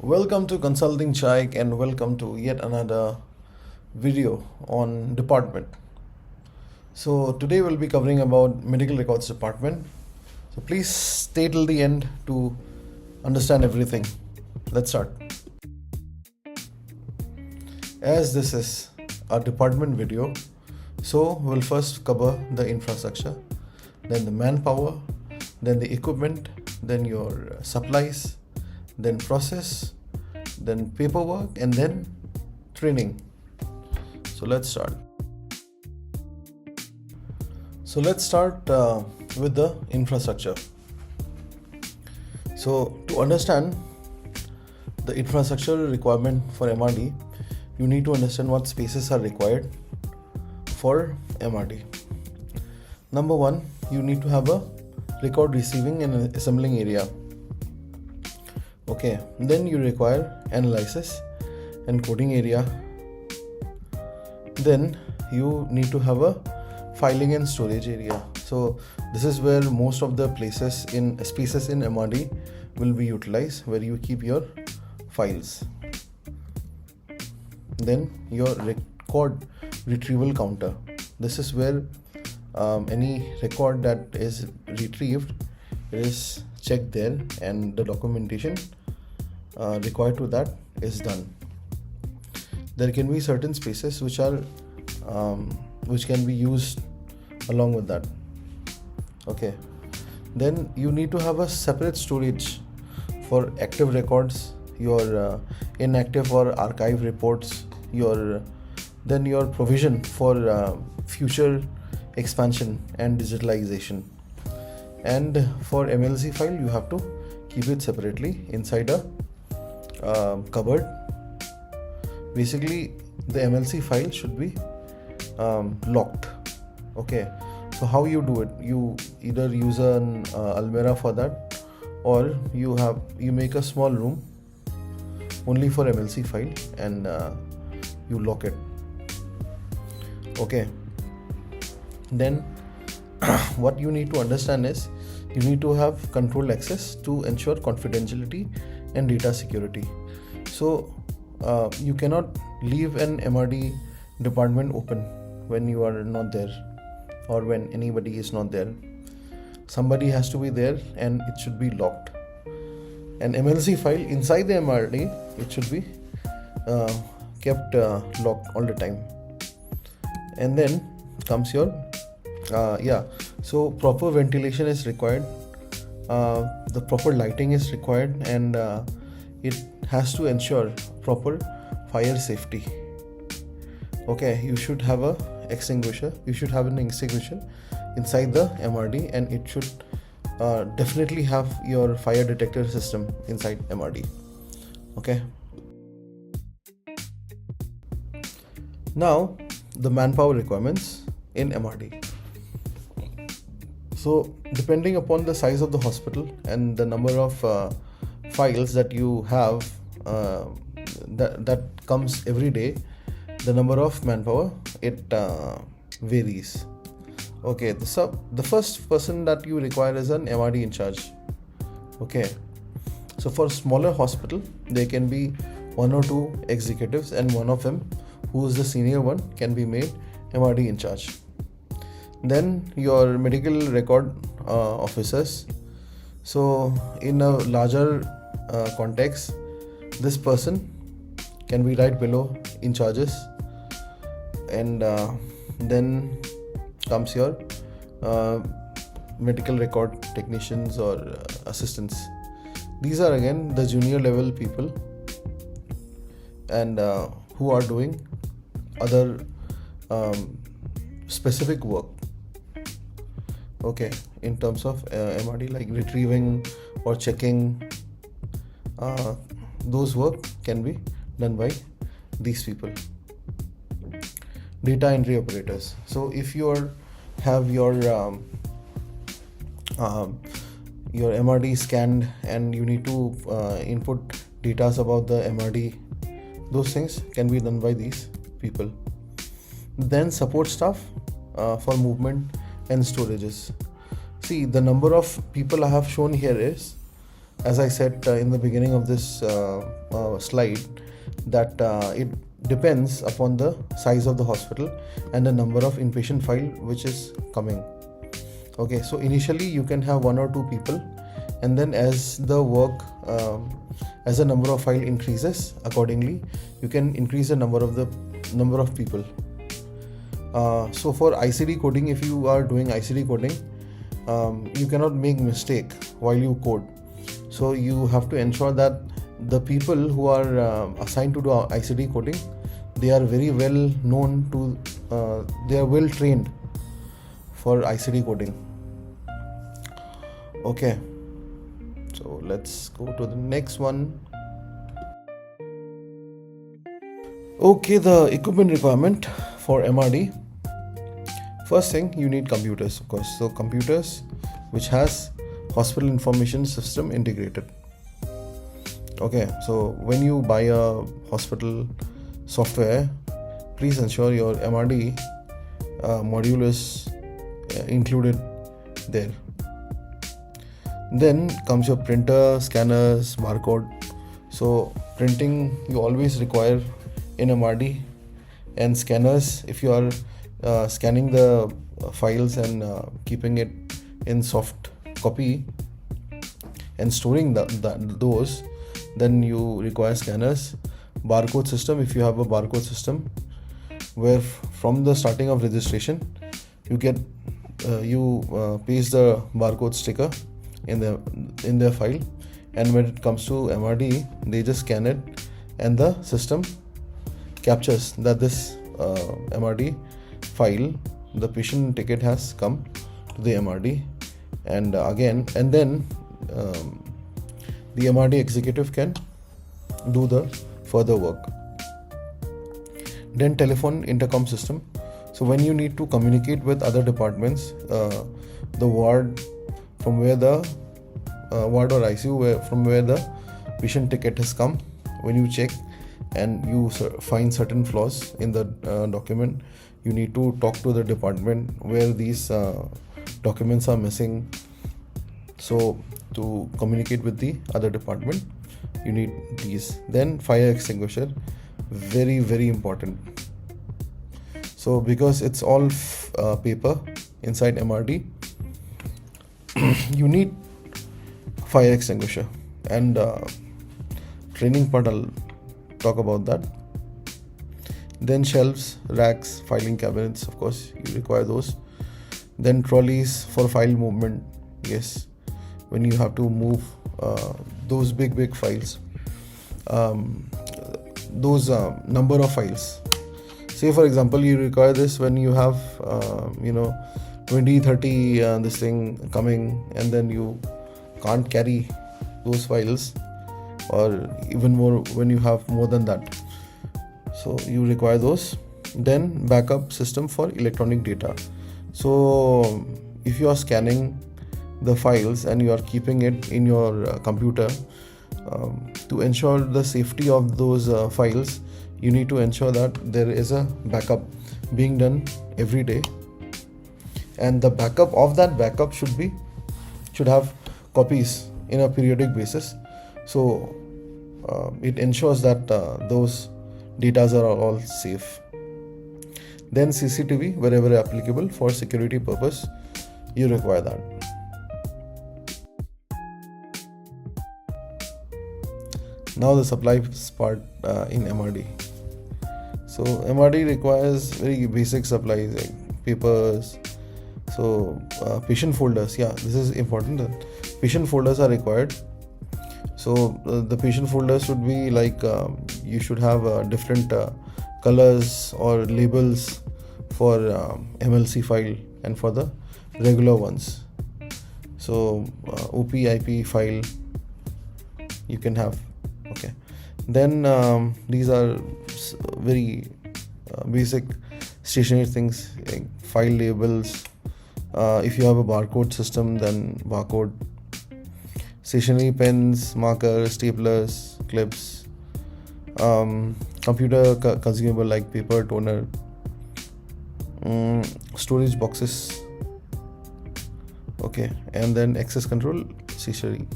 Welcome to Consulting Chai and welcome to yet another video on department. So today we'll be covering about medical records department. So please stay till the end to understand everything. Let's start. As this is a department video, so we'll first cover the infrastructure, then the manpower, then the equipment, then your supplies, then process, then paperwork, and then training. So let's start. With the infrastructure. So to understand the infrastructure requirement for MRD, you need to understand what spaces are required for MRD. Number one, you need to have a record receiving and assembling area. Okay, then you require analysis and coding area. Then you need to have a filing and storage area. So this is where most of the spaces in MRD will be utilized, where you keep your files. Then your record retrieval counter. This is where any record that is retrieved is checked there, and the documentation required to that is done. There can be certain spaces which can be used along with that. Okay, then you need to have a separate storage for active records, your inactive or archive reports, then your provision for future expansion and digitalization. And for MLC file, you have to keep it separately inside a cupboard. Basically, the MLC file should be locked. Okay, so how you do it? You either use an almirah for that, or you make a small room only for MLC file and you lock it. Okay, then what you need to understand is you need to have controlled access to ensure confidentiality and data security. So you cannot leave an MRD department open when you are not there or when anybody is not there. Somebody has to be there and it should be locked. An MLC file inside the MRD, it should be kept locked all the time. And then comes your so proper ventilation is required, the proper lighting is required, and it has to ensure proper fire safety. Okay, you should have an extinguisher inside the MRD, and it should definitely have your fire detector system inside MRD. Okay, now the manpower requirements in MRD. So depending upon the size of the hospital and the number of files that you have that comes every day, the number of manpower, it varies. Okay, so the first person that you require is an MRD in charge. Okay, so for smaller hospital, there can be one or two executives, and one of them, who is the senior one, can be made MRD in charge. Then your medical record officers. So in a larger context, this person can be right below in charges, and then comes your medical record technicians or assistants. These are again the junior level people, and who are doing other specific work. Okay, in terms of MRD, like retrieving or checking, those work can be done by these people. Data entry operators. So if you have your MRD scanned and you need to input data about the MRD, those things can be done by these people. Then support staff for movement and storages. See, the number of people I have shown here is as I said in the beginning of this slide, that it depends upon the size of the hospital and the number of inpatient file which is coming. Okay, so initially you can have 1 or 2 people, and then as the work as the number of file increases, accordingly you can increase the number of people. So for ICD coding, if you are doing ICD coding, you cannot make mistake while you code. So you have to ensure that the people who are assigned to do ICD coding, they are very well known to, they are well trained for ICD coding. Okay, so let's go to the next one. Okay, the equipment requirement for MRD. First thing, you need computers, of course. So computers which has hospital information system integrated. Okay, so when you buy a hospital software, please ensure your MRD module is included there. Then comes your printer, scanners, barcode. So printing you always require in MRD, and scanners if you are scanning the files and keeping it in soft copy and storing those, then you require scanners. Barcode system, if you have a barcode system where from the starting of registration you get paste the barcode sticker in their file, and when it comes to MRD they just scan it and the system captures that this MRD file, the patient ticket has come to the MRD, and then the MRD executive can do the further work. Then telephone intercom system. So when you need to communicate with other departments, the ward from where the ward or ICU from where the patient ticket has come, when you check and you find certain flaws in the document, you need to talk to the department where these documents are missing. So to communicate with the other department, you need these. Then fire extinguisher, very very important. So because it's all paper inside MRD, you need fire extinguisher, and training part I'll talk about that. Then shelves, racks, filing cabinets, of course you require those. Then trolleys for file movement, yes, when you have to move those big files, those number of files. Say for example you require this when you have 20-30 this thing coming, and then you can't carry those files, or even more when you have more than that, so you require those. Then backup system for electronic data. So if you are scanning the files and you are keeping it in your computer, to ensure the safety of those files, you need to ensure that there is a backup being done every day, and the backup of that backup should have copies in a periodic basis. So it ensures that those datas are all safe. Then CCTV wherever applicable for security purpose, you require that. Now the supplies part in MRD. So MRD requires very basic supplies like papers. So patient folders, this is important. That patient folders are required. So the patient folders should be like you should have different colors or labels for MLC file and for the regular ones. So OP IP file you can have. Okay, then these are very basic stationery things like file labels. If you have a barcode system, then barcode, stationery, pens, markers, staplers, clips, computer consumable like paper, toner, storage boxes, okay, and then access control stationery.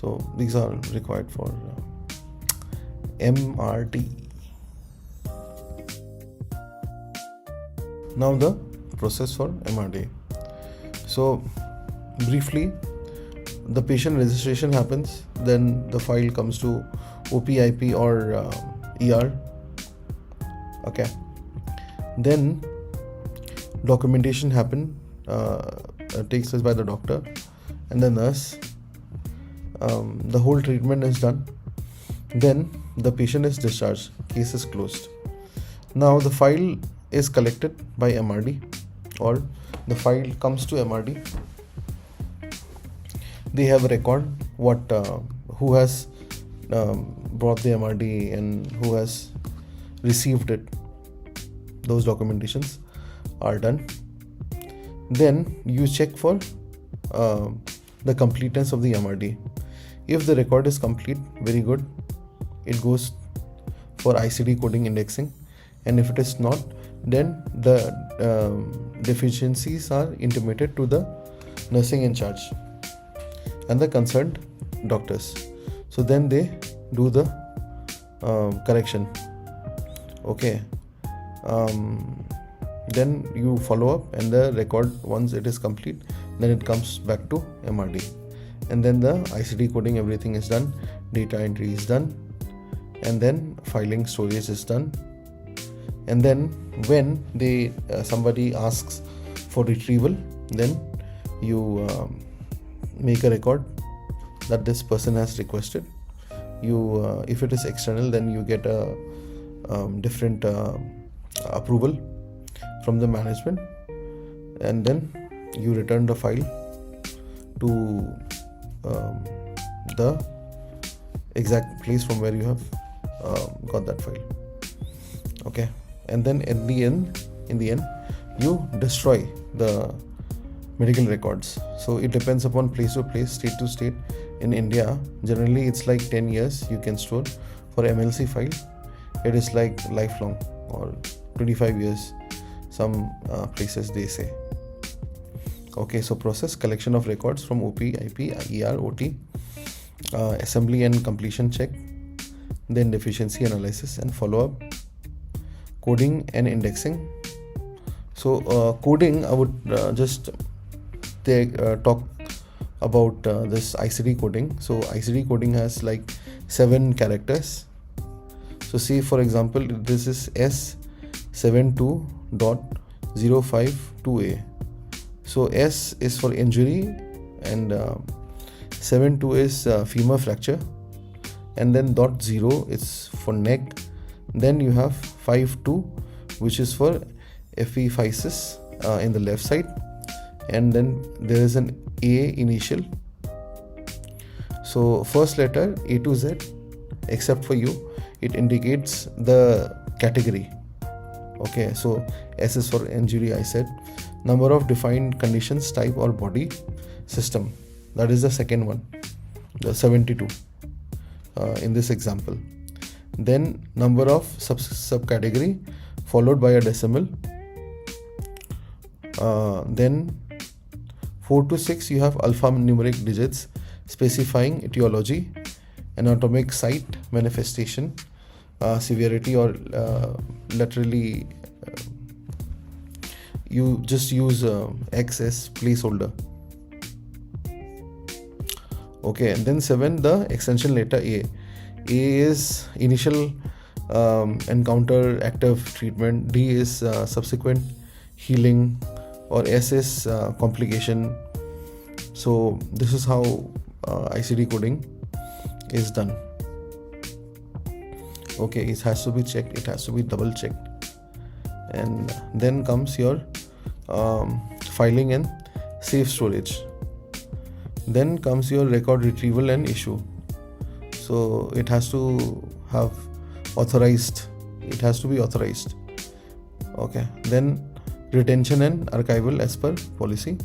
So these are required for MRD. Now the process for MRD. So briefly, the patient registration happens, then the file comes to OPIP or ER. Okay. Then documentation takes place by the doctor and the nurse. The whole treatment is done. Then the patient is discharged. Case is closed. Now the file is collected by MRD, or the file comes to MRD. They have a record who has brought the MRD and who has received it. Those documentations are done. Then you check for the completeness of the MRD. If the record is complete, very good, it goes for ICD coding indexing, and if it is not, then the deficiencies are intimated to the nursing in charge and the concerned doctors. So then they do the correction. Okay. Then you follow up, and the record, once it is complete, then it comes back to MRD, and then the ICD coding, everything is done, data entry is done, and then filing storage is done. And then when somebody asks for retrieval, then you make a record that this person has requested. You if it is external, then you get a different approval from the management, and then you return the file to the exact place from where you have got that file. Okay. And then in the end you destroy the medical records. So it depends upon place to place, state to state. In India, generally it's like 10 years you can store. For MLC file, it is like lifelong, or 25 years, some places they say. Okay, so process: collection of records from OP, IP, ER, OT, assembly and completion check, then deficiency analysis and follow-up, coding and indexing. So coding, I would just talk about this ICD coding. So ICD coding has like 7 characters. So say for example, this is S72.052A. So S is for injury, and 72 is femur fracture, and then .0 is for neck. Then you have 52, which is for epiphysis in the left side, and then there is an A initial. So first letter A to Z, except for you, it indicates the category. Okay, so S is for injury, I said. Number of defined conditions, type or body system, that is the second one, the 72 in this example. Then number of subcategory followed by a decimal. Then 4 to 6 you have alphanumeric digits specifying etiology, anatomic site, manifestation, severity, or laterally you just use X as placeholder. Okay, and then 7, the extension letter A. A is initial encounter, active treatment. D is subsequent healing, or S is complication. So this is how ICD coding is done. Okay, it has to be checked, it has to be double checked. And then comes your filing and safe storage. Then comes your record retrieval and issue. So it has to have authorized, it has to be authorized. Okay, then retention and archival as per policy.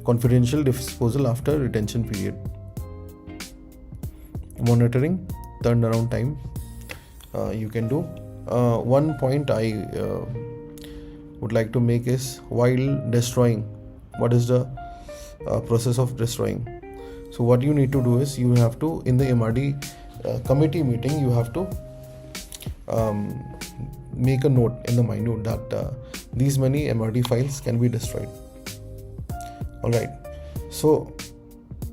Confidential disposal after retention period. Monitoring, turnaround time you can do. One point I would like to make is, while destroying, what is the process of destroying? So what you need to do is, you have to, in the MRD committee meeting, you have to make a note in the minute that these many MRD files can be destroyed. Alright, so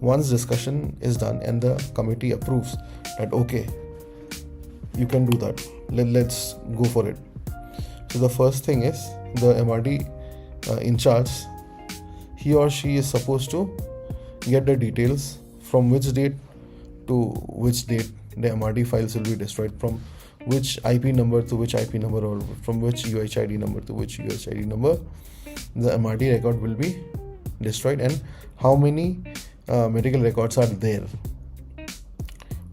once discussion is done and the committee approves that okay, you can do that, let's go for it. So the first thing is, the MRD in charge, he or she is supposed to get the details from which date to which date the MRD files will be destroyed, from which IP number to which IP number, or from which UHID number to which UHID number the MRD record will be destroyed, and how many medical records are there.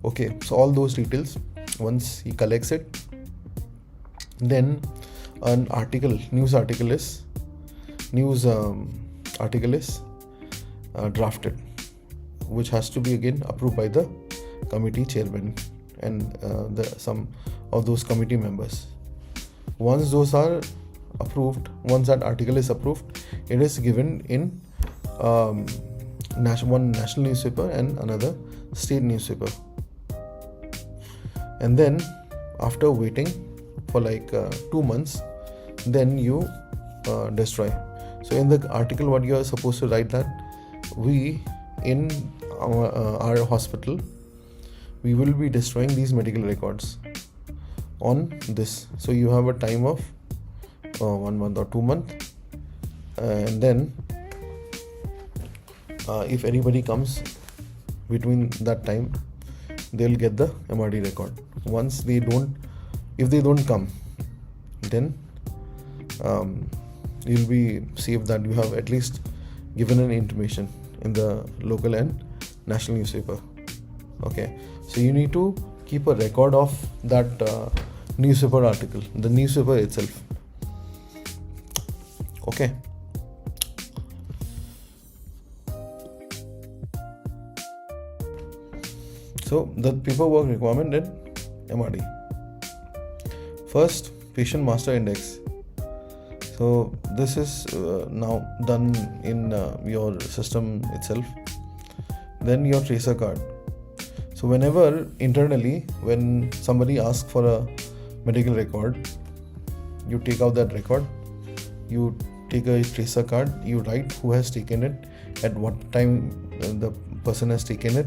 Okay, so all those details, once he collects it, then an news article is drafted, which has to be again approved by the committee chairman and some of those committee members. Once those are approved, once that article is approved, it is given in one national newspaper and another state newspaper. And then after waiting for like 2 months, then you destroy. So in the article, what you are supposed to write, that we in our hospital, we will be destroying these medical records on this. So you have a time of 1 month or 2 months, and then if anybody comes between that time, they'll get the MRD record. If they don't come, then you'll be safe that you have at least given an intimation in the local and national newspaper. Okay, so you need to keep a record of that newspaper article, the newspaper itself. Okay, so the paperwork requirement in MRD. First, patient master index. So this is now done in your system itself. Then your tracer card. So whenever internally, when somebody asks for a medical record, you take out that record, you take a tracer card, you write who has taken it, at what time the person has taken it,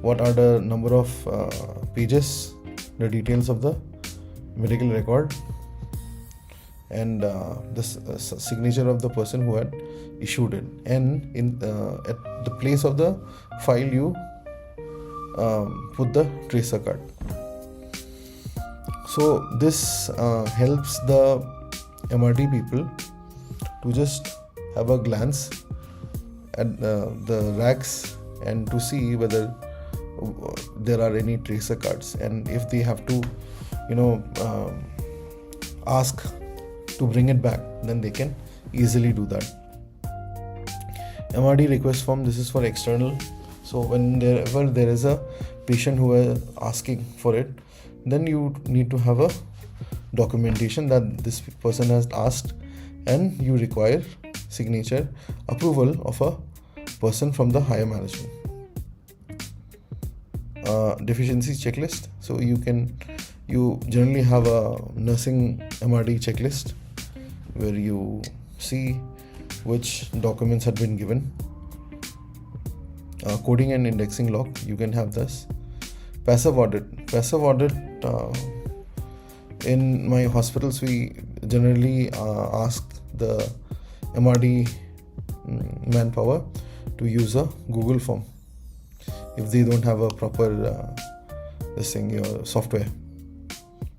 what are the number of pages, the details of the medical record, and the signature of the person who had issued it. And at the place of the file, you put the tracer card. So this helps the MRD people to just have a glance at the racks and to see whether there are any tracer cards, and if they have to ask to bring it back, then they can easily do that. MRD request form, this is for external. So whenever there is a patient who is asking for it, then you need to have a documentation that this person has asked, and you require signature approval of a person from the higher management. Deficiency checklist. So you generally have a nursing MRD checklist where you see which documents have been given. Coding and indexing log, you can have this. Passive audit. In my hospitals, we generally ask the MRD manpower to use a Google form if they don't have a proper software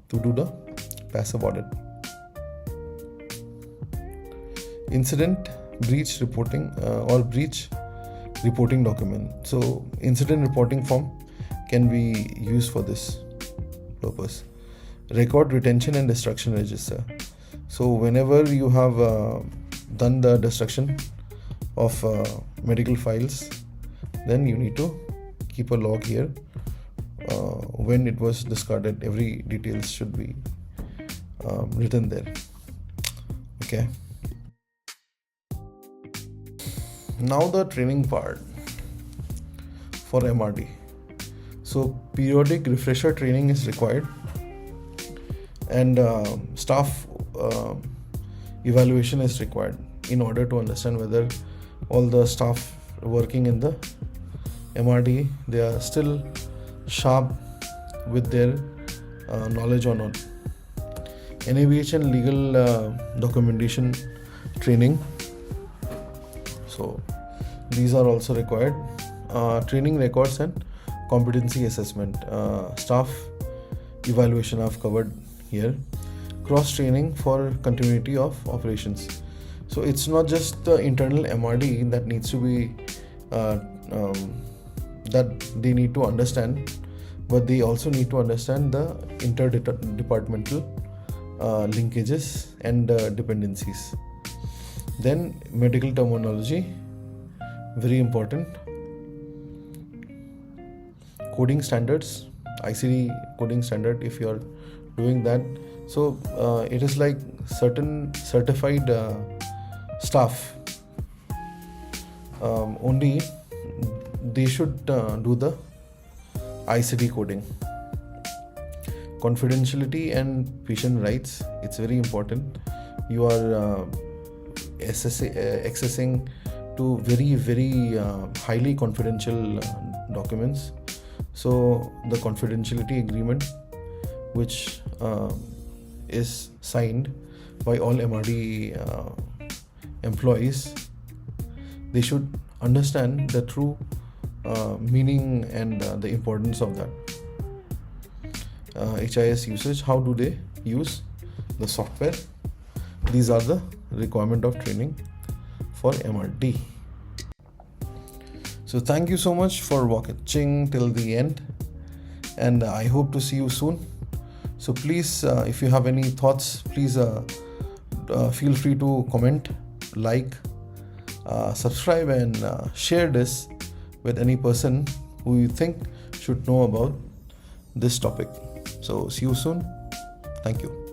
to do the passive audit. Incident breach reporting or breach reporting document. So incident reporting form can be used for this purpose. Record retention and destruction register. So whenever you have done the destruction of medical files, then you need to keep a log here. When it was discarded, every details should be written there. Okay. Now the training part. for MRD. So periodic refresher training is required, and staff evaluation is required in order to understand whether all the staff working in the MRD, they are still sharp with their knowledge or not. NABH and legal documentation training, so these are also required. Training records and competency assessment, staff evaluation I've covered here. Cross training for continuity of operations. So it's not just the internal MRD that needs to be that they need to understand, but they also need to understand the interdepartmental linkages and dependencies. Then medical terminology, very important. Coding standards, ICD coding standard, if you are doing that, so it is like certain certified staff only they should do the ICD coding. Confidentiality and patient rights, it's very important. You are accessing to very highly confidential documents. So the confidentiality agreement, which is signed by all MRD employees, they should understand the true meaning and the importance of that. HIS usage, how do they use the software? These are the requirement of training for MRD. So thank you so much for watching till the end, and I hope to see you soon. So please, if you have any thoughts, please feel free to comment, like, subscribe, and share this with any person who you think should know about this topic. So see you soon. Thank you.